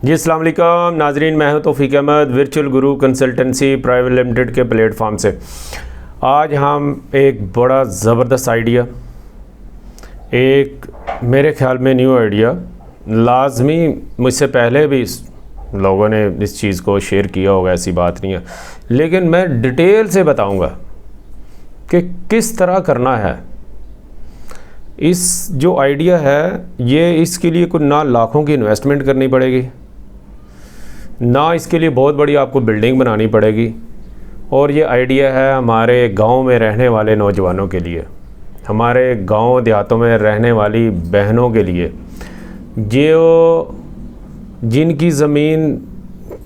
जी अस्सलाम वालेकुम नाजरीन, मैं हूं तौफीक अहमद वर्चुअल गुरु कंसल्टेंसी प्राइवेट लिमिटेड के प्लेटफॉर्म से। आज हम एक बड़ा ज़बरदस्त आइडिया, एक मेरे ख्याल में न्यू आइडिया, लाजमी मुझसे पहले भी लोगों ने इस चीज़ को शेयर किया होगा, ऐसी बात नहीं है, लेकिन मैं डिटेल से बताऊंगा कि किस तरह करना है। इस जो आइडिया है ये, इसके लिए कुछ ना लाखों की इन्वेस्टमेंट करनी पड़ेगी, ना इसके लिए बहुत बड़ी आपको बिल्डिंग बनानी पड़ेगी। और ये आइडिया है हमारे गांव में रहने वाले नौजवानों के लिए, हमारे गांव देहातों में रहने वाली बहनों के लिए, जो जिनकी ज़मीन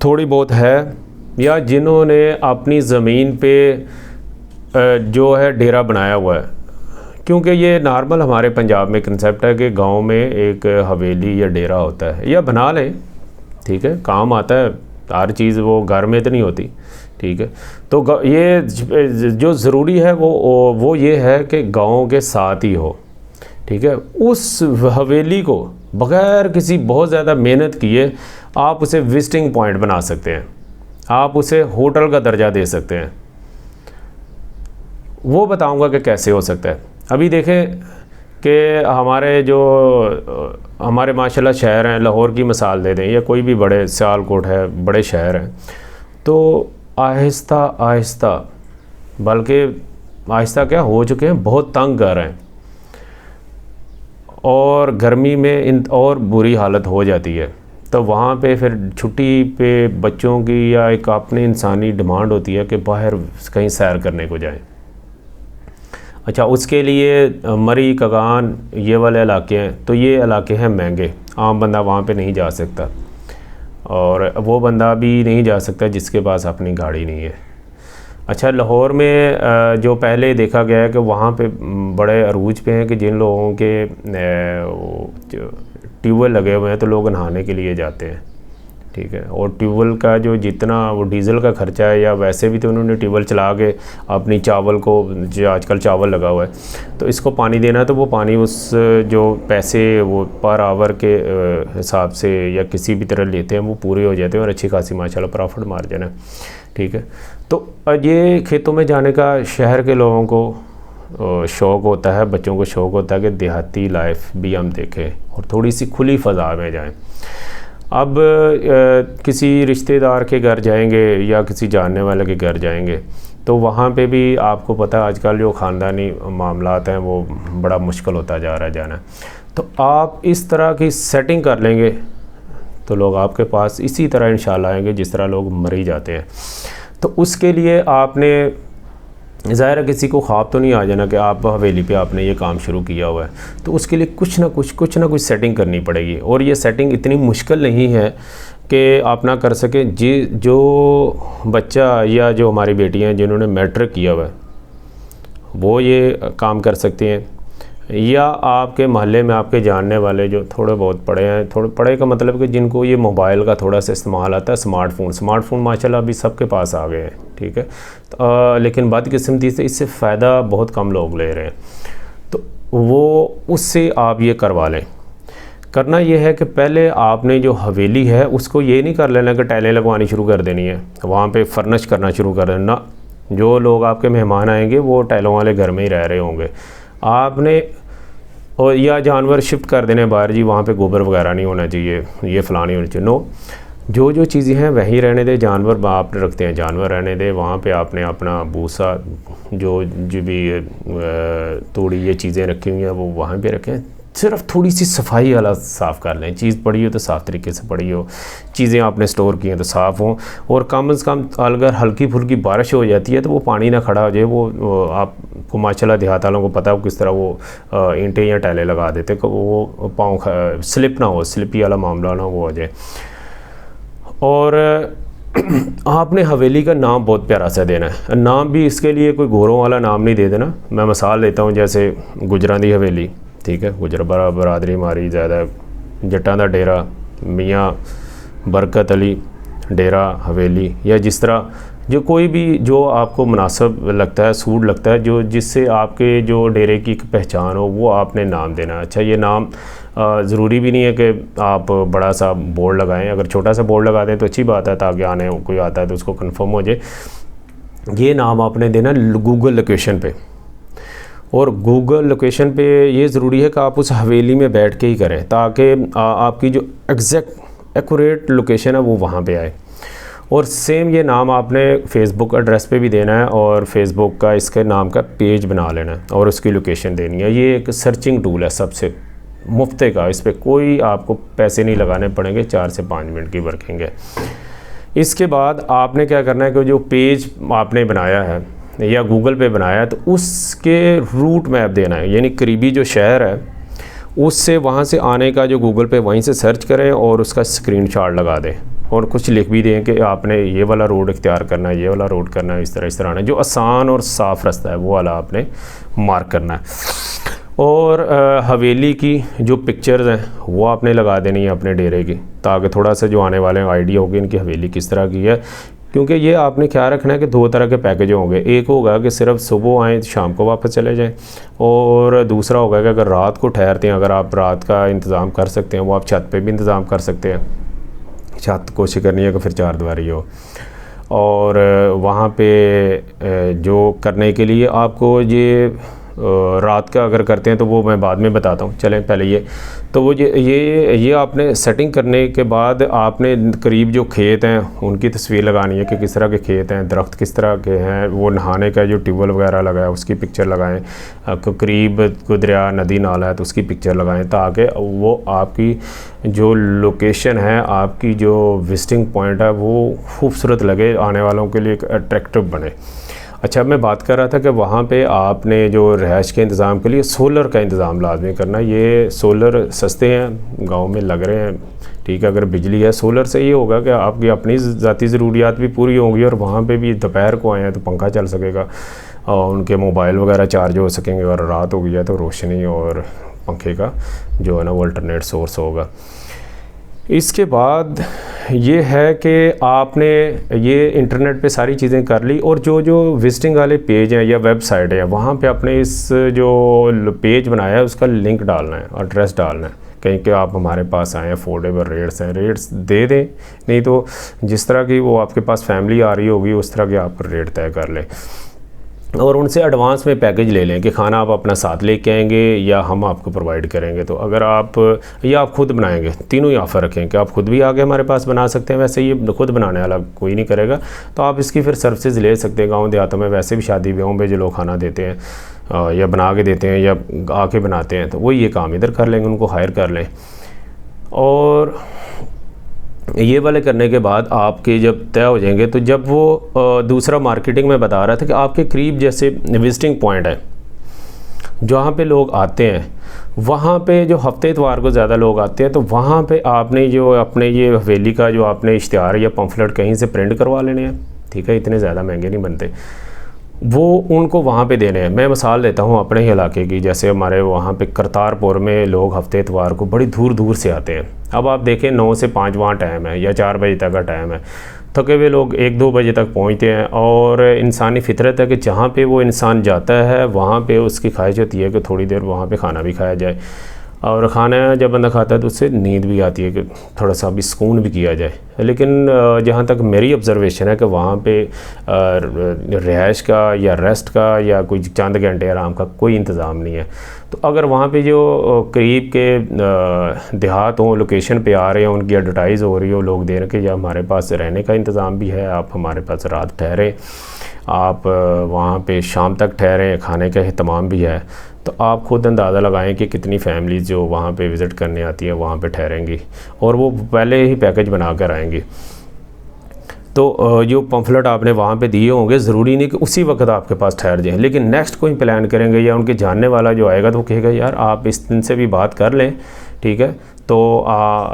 थोड़ी बहुत है या जिन्होंने अपनी ज़मीन पे जो है डेरा बनाया हुआ है। क्योंकि ये नॉर्मल हमारे पंजाब में कंसेप्ट है कि गांव में एक हवेली या डेरा होता है, या बना लें, ठीक है, काम आता है हर चीज़, वो घर में तो नहीं होती, ठीक है। तो ये जो ज़रूरी है वो ये है कि गांव के साथ ही हो, ठीक है। उस हवेली को बग़ैर किसी बहुत ज़्यादा मेहनत किए आप उसे विजिटिंग पॉइंट बना सकते हैं, आप उसे होटल का दर्जा दे सकते हैं। वो बताऊंगा कि कैसे हो सकता है। अभी देखें कि हमारे माशाल्लाह शहर हैं, लाहौर की मिसाल दे दें या कोई भी बड़े, सियालकोट है, बड़े शहर हैं, तो आहिस्ता आहिस्ता, बल्कि आहिस्ता क्या हो चुके हैं, बहुत तंग कर रहे हैं, और गर्मी में और बुरी हालत हो जाती है। तो वहाँ पे फिर छुट्टी पे बच्चों की या एक अपनी इंसानी डिमांड होती है कि बाहर कहीं सैर करने को जाएं। अच्छा, उसके लिए मरी, कगान, ये वाले इलाके हैं, तो ये इलाके हैं महंगे, आम बंदा वहाँ पे नहीं जा सकता, और वो बंदा भी नहीं जा सकता जिसके पास अपनी गाड़ी नहीं है। अच्छा, लाहौर में जो पहले देखा गया है कि वहाँ पे बड़े अरूज पे हैं कि जिन लोगों के ट्यूबवेल लगे हुए हैं तो लोग नहाने के लिए जाते हैं, ठीक है। और ट्यूबवेल का जो जितना वो डीज़ल का खर्चा है, या वैसे भी तो उन्होंने ट्यूबवेल चला के अपनी चावल को, जो आजकल चावल लगा हुआ है, तो इसको पानी देना है, तो वो पानी उस जो पैसे वो पर आवर के हिसाब से या किसी भी तरह लेते हैं वो पूरे हो जाते हैं, और अच्छी खासी माशाल्लाह प्रॉफिट मार्जिन है, ठीक है। तो ये खेतों में जाने का शहर के लोगों को शौक़ होता है, बच्चों को शौक़ होता है कि देहाती लाइफ भी हम देखें और थोड़ी सी खुली फ़ज़ा में जाएं। अब किसी रिश्तेदार के घर जाएंगे या किसी जानने वाले के घर जाएंगे, तो वहाँ पे भी आपको पता है आजकल जो ख़ानदानी मामलात हैं वो बड़ा मुश्किल होता जा रहा है जाना। तो आप इस तरह की सेटिंग कर लेंगे तो लोग आपके पास इसी तरह इंशाल्लाह आएंगे जिस तरह लोग मर ही जाते हैं। तो उसके लिए आपने, ज़ाहिर है किसी को ख्वाब तो नहीं आ जाना कि आप हवेली पे आपने ये काम शुरू किया हुआ है, तो उसके लिए कुछ ना कुछ सेटिंग करनी पड़ेगी। और ये सेटिंग इतनी मुश्किल नहीं है कि आप ना कर सकें। जो बच्चा या जो हमारी बेटियां हैं जिन्होंने मैट्रिक किया हुआ है वो ये काम कर सकते हैं, या आपके मोहल्ले में आपके जानने वाले जो थोड़े बहुत पढ़े हैं, थोड़े पढ़े का मतलब कि जिनको ये मोबाइल का थोड़ा सा इस्तेमाल आता है, स्मार्टफोन माशाल्लाह अभी सबके पास आ गए हैं, ठीक है। लेकिन बदकिस्मती से इससे फ़ायदा बहुत कम लोग ले रहे हैं, तो वो उससे आप ये करवा लें। करना ये है कि पहले आपने जो हवेली है उसको ये नहीं कर लेना कि टाइलें लगवानी शुरू कर देनी है, वहाँ पे फर्निश करना शुरू कर देना। जो लोग आपके मेहमान आएंगे वो टाइलों वाले घर में ही रह रहे होंगे, आपने और या जानवर शिफ्ट कर देने बाहर, जी वहाँ पे गोबर वगैरह नहीं होना चाहिए, ये फलां नहीं होना चाहिए, नो, जो चीज़ें हैं वहीं रहने दे। जानवर आप रखते हैं, जानवर रहने दे, वहाँ पे आपने अपना भूसा जो भी तोड़ी ये चीज़ें रखी हुई हैं वो वहाँ पे रखें। सिर्फ थोड़ी सी सफाई वाला साफ़ कर लें, चीज़ पड़ी हो तो साफ़ तरीके से पड़ी हो, चीज़ें आपने स्टोर की हैं तो साफ़ हों, और कम से कम अगर हल्की फुल्की बारिश हो जाती है तो वो पानी ना खड़ा हो जाए। वो आपको माशाल्लाह देहात वालों को पता हो किस तरह वो ईंटें या टाइलें लगा देते कि वो पाँव स्लिप ना हो, स्लिपी वाला मामला ना वो हो जाए। और आपने हवेली का नाम बहुत प्यारा सा देना है। नाम भी इसके लिए कोई गोरों वाला नाम नहीं दे देना। मैं मिसाल देता हूँ, जैसे गुजरां दी हवेली, ठीक है, गुजर बरादरी हमारी ज़्यादा, जट्टां दा डेरा, मियाँ बरकत अली डेरा हवेली, या जिस तरह जो कोई भी जो आपको मुनासिब लगता है, सूट लगता है, जो जिससे आपके जो डेरे की पहचान हो, वो आपने नाम देना। अच्छा, ये नाम ज़रूरी भी नहीं है कि आप बड़ा सा बोर्ड लगाएं, अगर छोटा सा बोर्ड लगा दें तो अच्छी बात है, ताकि आने कोई आता है तो उसको कंफर्म हो जाए। ये नाम आपने देना गूगल लोकेशन पे, और गूगल लोकेशन पे ये ज़रूरी है कि आप उस हवेली में बैठ के ही करें, ताकि आपकी जो एग्जैक्ट एक्यूरेट लोकेशन है वो वहाँ पे आए। और सेम ये नाम आपने फेसबुक एड्रेस पे भी देना है, और फेसबुक का इसके नाम का पेज बना लेना है और उसकी लोकेशन देनी है। ये एक सर्चिंग टूल है सबसे मुफ्त का, इस पर कोई आपको पैसे नहीं लगाने पड़ेंगे, 4 से 5 मिनट की वर्किंग है। इसके बाद आपने क्या करना है कि जो पेज आपने बनाया है या गूगल पे बनाया है तो उसके रूट मैप देना है, यानी करीबी जो शहर है उससे वहाँ से आने का जो गूगल पे वहीं से सर्च करें और उसका स्क्रीनशॉट लगा दें, और कुछ लिख भी दें कि आपने ये वाला रोड इख्तियार करना है, ये वाला रोड करना है, इस तरह आना है। जो आसान और साफ़ रास्ता है वो वाला आपने मार्क करना है। और हवेली की जो पिक्चर्स हैं वो आपने लगा देनी है अपने डेरे की, ताकि थोड़ा सा जो आने वाले आइडिया होगी इनकी हवेली किस तरह की है। क्योंकि ये आपने ख्याल रखना है कि 2 तरह के पैकेज होंगे, एक होगा कि सिर्फ सुबह आएँ शाम को वापस चले जाएं, और दूसरा होगा कि अगर रात को ठहरते हैं, अगर आप रात का इंतज़ाम कर सकते हैं वो आप छत पे भी इंतज़ाम कर सकते हैं। छत कोशिश करनी है कि फिर 4 दीवारी हो, और वहाँ पे जो करने के लिए आपको ये रात का अगर करते हैं तो वो मैं बाद में बताता हूँ। चलें पहले ये तो वो ये आपने सेटिंग करने के बाद आपने करीब जो खेत हैं उनकी तस्वीर लगानी है कि किस तरह के खेत हैं, दरख्त किस तरह के हैं, वो नहाने का जो ट्यूबवेल वगैरह लगा है उसकी पिक्चर लगाएं, करीब कोई दरिया नदी नाला है तो उसकी पिक्चर लगाएं, ताकि वो आपकी जो लोकेशन है, आपकी जो विजिटिंग पॉइंट है वो खूबसूरत लगे, आने वालों के लिए एक अट्रैक्टिव बने। अच्छा, मैं बात कर रहा था कि वहाँ पे आपने जो रिहाइश के इंतज़ाम के लिए सोलर का इंतज़ाम लाजमी करना। ये सोलर सस्ते हैं, गांव में लग रहे हैं, ठीक है। अगर बिजली है सोलर से ये होगा कि आपकी अपनी ज़ाती ज़रूरियात भी पूरी होंगी, और वहाँ पे भी दोपहर को आए हैं तो पंखा चल सकेगा, और उनके मोबाइल वगैरह चार्ज हो सकेंगे, और रात हो गई है तो रोशनी और पंखे का जो है ना वो अल्टरनेट सोर्स होगा। इसके बाद ये है कि आपने ये इंटरनेट पे सारी चीज़ें कर ली, और जो विजिटिंग वाले पेज हैं या वेबसाइट है वहाँ पे आपने इस जो पेज बनाया है उसका लिंक डालना है, एड्रेस डालना है, कहीं कि आप हमारे पास आएँ, अफोर्डेबल रेट्स हैं, रेट्स दे दें, नहीं तो जिस तरह की वो आपके पास फैमिली आ रही होगी उस तरह के आप रेट तय कर लें, और उनसे एडवांस में पैकेज ले लें कि खाना आप अपना साथ लेके आएंगे या हम आपको प्रोवाइड करेंगे। तो अगर आप या आप खुद बनाएंगे, तीनों ही ऑफ़र रखें कि आप खुद भी आके हमारे पास बना सकते हैं, वैसे ये खुद बनाने वाला कोई नहीं करेगा, तो आप इसकी फिर सर्विसेज ले सकते हैं। गाँव देहातों में वैसे भी शादी ब्याहों में जो लोग खाना देते हैं या बना के देते हैं या आके बनाते हैं, तो वो ये काम इधर कर लेंगे, उनको हायर कर लें। और ये वाले करने के बाद आपके जब तय हो जाएंगे, तो जब वो दूसरा मार्केटिंग में बता रहा था कि आपके करीब जैसे विजिटिंग पॉइंट है जहाँ पे लोग आते हैं, वहाँ पे जो हफ्ते इतवार को ज़्यादा लोग आते हैं, तो वहाँ पे आपने जो अपने ये हवेली का जो आपने इश्तिहार या पम्फलेट कहीं से प्रिंट करवा लेने हैं, ठीक है, इतने ज़्यादा महंगे नहीं बनते, वो उनको वहाँ पे देने हैं। मैं मिसाल देता हूँ अपने ही इलाके की, जैसे हमारे वहाँ पे करतारपुर में लोग हफ्ते इतवार को बड़ी दूर दूर से आते हैं। अब आप देखें 9 से 5 वहाँ टाइम है या 4 बजे तक का टाइम है, थके हुए लोग 1-2 बजे तक पहुँचते हैं, और इंसानी फितरत है कि जहाँ पे वो इंसान जाता है वहाँ पे उसकी ख्वाहिश होती है कि थोड़ी देर वहाँ पे खाना भी खाया जाए, और खाना जब बंदा खाता है तो उससे नींद भी आती है कि थोड़ा सा भी सुकून भी किया जाए। लेकिन जहाँ तक मेरी ऑब्ज़र्वेशन है कि वहाँ पे रिहाइश का या रेस्ट का या कोई चंद घंटे आराम का कोई इंतज़ाम नहीं है। तो अगर वहाँ पे जो करीब के देहात हों, लोकेशन पे आ रहे हैं, उनकी एडवर्टाइज़ हो रही हो, लोग दे रहे कि या हमारे पास रहने का इंतज़ाम भी है, आप हमारे पास रात ठहरें, आप वहाँ पे शाम तक ठहरें, खाने का एहतमाम भी है, तो आप खुद अंदाज़ा लगाएं कि कितनी फैमिलीज़ जो वहाँ पे विज़िट करने आती हैं वहाँ पे ठहरेंगी, और वो पहले ही पैकेज बना कर आएंगी। तो जो पम्फलेट आपने वहाँ पे दिए होंगे, ज़रूरी नहीं कि उसी वक्त आपके पास ठहर जाएं, लेकिन नेक्स्ट कोई प्लान करेंगे या उनके जानने वाला जो आएगा तो वो कहेगा यार आप इस दिन से भी बात कर लें, ठीक है। तो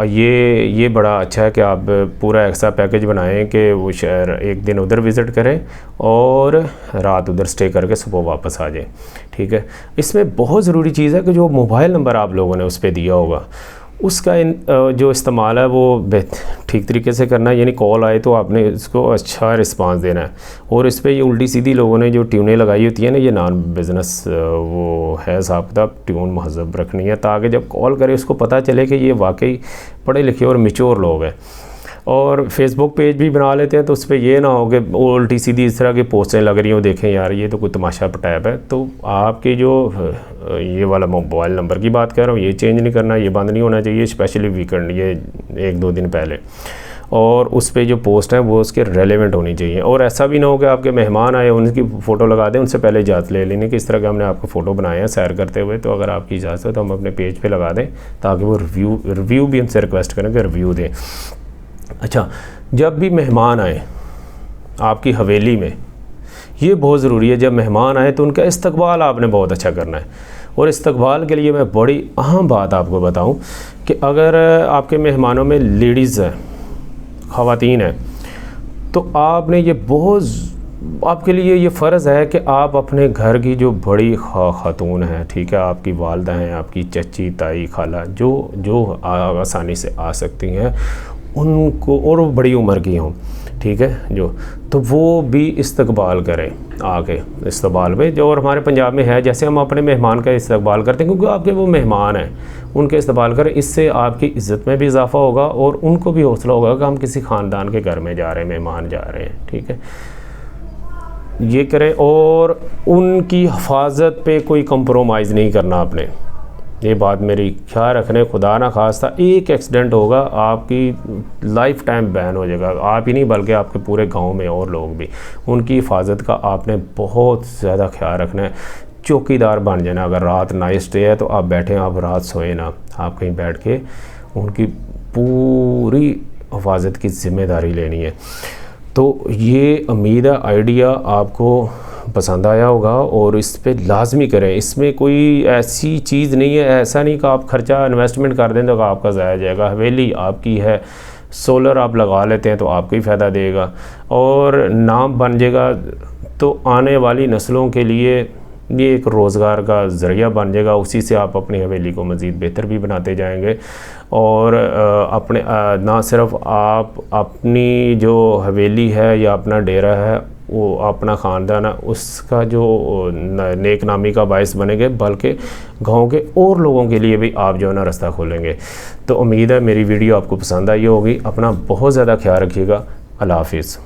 ये बड़ा अच्छा है कि आप पूरा एक्स्ट्रा पैकेज बनाएं कि वो शहर एक दिन उधर विज़िट करें और रात उधर स्टे करके सुबह वापस आ जाएं, ठीक है। इसमें बहुत ज़रूरी चीज़ है कि जो मोबाइल नंबर आप लोगों ने उस पर दिया होगा उसका जो इस्तेमाल है वो ठीक तरीके से करना है, यानी कॉल आए तो आपने इसको अच्छा रिस्पांस देना है। और इस पर ये उल्टी सीधी लोगों ने जो ट्यूनें लगाई होती है ना, ये नॉन बिज़नेस वो है हिसाब किताब, ट्यून महज़ब रखनी है ताकि जब कॉल करे उसको पता चले कि ये वाकई पढ़े लिखे और मैच्योर लोग हैं। और फेसबुक पेज भी बना लेते हैं तो उस पर ये ना हो कि उल्टी सीधी इस तरह की पोस्टें लग रही हो, देखें यार ये तो कोई तमाशा पटाइप है। तो आपके जो ये वाला मोबाइल नंबर की बात कर रहा हूँ, ये चेंज नहीं करना, ये बंद नहीं होना चाहिए, स्पेशली वीकेंड ये 1-2 दिन पहले। और उस पर जो पोस्ट है वो उसके रेलेवेंट होनी चाहिए। और ऐसा भी ना हो कि आपके मेहमान आए उनकी फ़ोटो लगा दें, उनसे पहले इजाज़त ले लेने कि इस तरह के हमने आपको फ़ोटो बनाए हैं सैर करते हुए, तो अगर आपकी इजाज़त हो तो हम अपने पेज पे लगा दें ताकि वो रिव्यू भी उनसे रिक्वेस्ट करें कि रिव्यू दें। अच्छा, जब भी मेहमान आए आपकी हवेली में, ये बहुत ज़रूरी है, जब मेहमान आए तो उनका इस्तकबाल आपने बहुत अच्छा करना है। और इस्तकबाल के लिए मैं बड़ी अहम बात आपको बताऊं कि अगर आपके मेहमानों में लेडीज़ हैं, ख़वातीन हैं, तो आपने ये बहुत आपके लिए ये फ़र्ज़ है कि आप अपने घर की जो बड़ी ख़ातून हैं, ठीक है, आपकी वालदा हैं, आपकी चची, ताई, खाला, जो आसानी से आ सकती हैं उनको, और वो बड़ी उम्र की हों, ठीक है, जो तो वो भी इस्तकबाल करें आके इस्तकबाल में। जो और हमारे पंजाब में है, जैसे हम अपने मेहमान का इस्तकबाल करते हैं क्योंकि आपके वो मेहमान हैं, उनके इस्तकबाल करें। इससे आपकी इज़्ज़त में भी इजाफ़ा होगा और उनको भी हौसला होगा कि हम किसी ख़ानदान के घर में जा रहे हैं, मेहमान जा रहे हैं, ठीक है, ये करें। और उनकी हिफाजत पे कोई कंप्रोमाइज़ नहीं करना आपने, ये बात मेरी ख्याल रखने। खुदा ना खास्ता एक एक्सीडेंट होगा आपकी लाइफ टाइम बैन हो जाएगा, आप ही नहीं बल्कि आपके पूरे गांव में और लोग भी। उनकी हिफाजत का आपने बहुत ज़्यादा ख्याल रखना है, चौकीदार बन जाना। अगर रात नाइट स्टे है तो आप बैठें, आप रात सोए ना, आप कहीं बैठ के उनकी पूरी हिफाजत की ज़िम्मेदारी लेनी है। तो ये उम्मीद है आइडिया आपको पसंद आया होगा और इस पे लाजमी करें। इसमें कोई ऐसी चीज़ नहीं है, ऐसा नहीं कि आप खर्चा इन्वेस्टमेंट कर दें तो आपका ज़ाया जाएगा। हवेली आपकी है, सोलर आप लगा लेते हैं तो आपको ही फ़ायदा देगा और नाम बन जाएगा, तो आने वाली नस्लों के लिए ये एक रोज़गार का ज़रिया बन जाएगा। उसी से आप अपनी हवेली को मज़ीद बेहतर भी बनाते जाएंगे और अपने ना सिर्फ आप अपनी जो हवेली है या अपना डेरा है, वो अपना ख़ानदान है, उसका जो नेक नामी का बायस बनेंगे, बल्कि गांव के और लोगों के लिए भी आप जो है ना रास्ता खोलेंगे। तो उम्मीद है मेरी वीडियो आपको पसंद आई होगी। अपना बहुत ज़्यादा ख्याल रखिएगा। अल्लाह हाफिज़।